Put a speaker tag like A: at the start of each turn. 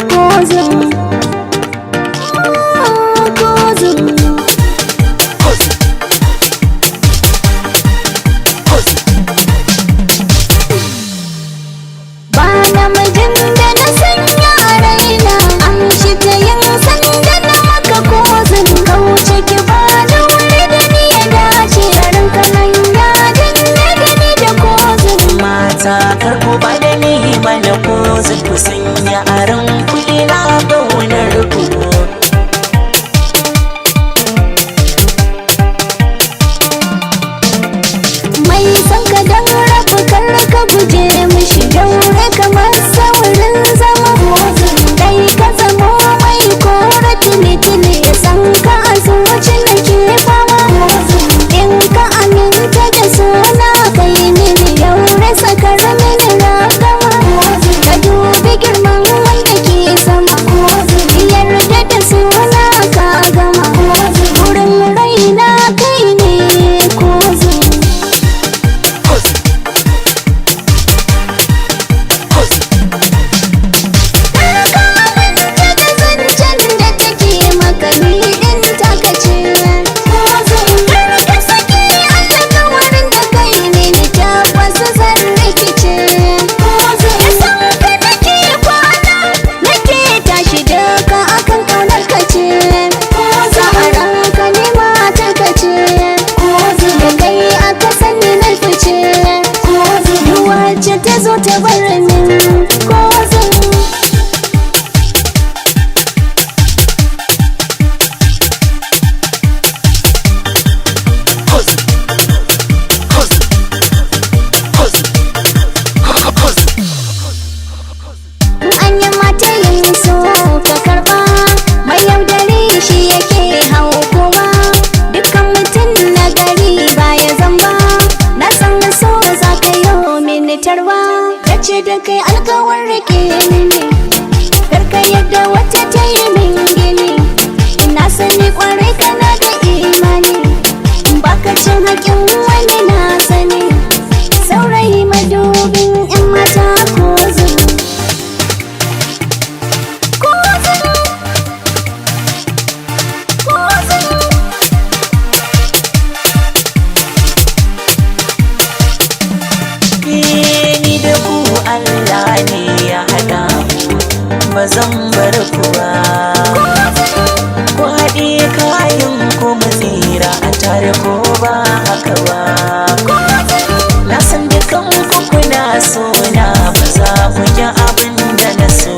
A: Cosing, Cosing. Ba namijin da na sanya a raina, an shi ta yin sanda na maka Cosing. Kauce ki ba da wuri da ni ya dace, yaran kanan ya danne da ni da Cosing.
B: Mata karko ba da ni mana Cosing, ku sanya aron kuɗi na ƙaunar ku.
A: Mai san ka dan rabu kar ka guje mishi, daure kamar saurin zama dai ka zamo mai kora tili-tili, ya san ka a zuci na ke fama. In ka aminta da suna kai mini, daure sakar mini ragama. Ka dubi girman wanda ke sama, yarda da suna ka gama. Wurin raina kai ne Cosing. Ta zo ta bar min Cosing. An yi mata yin so ka karba, mai yaudari shi yake hau kowa. Dukkan mutum na gari baya zamba, na san so za ka yi mini tarwa. Kace da kai alkawar rike mini, karka yadda wata ta yi min gini. Na sani kwarai kana da imani, baka cin haƙin wani na sani. Saurayi madubin 'yan mata Cosing. Cosing, Cosing.
B: Ni da ku Allah ne ya haɗa mu, ba zan bar ku ba. Ku haɗe kayan ku mu tsira a tare ko ba haka ba. Na san dukan ku kuna so na, ba za ku ji abin da na so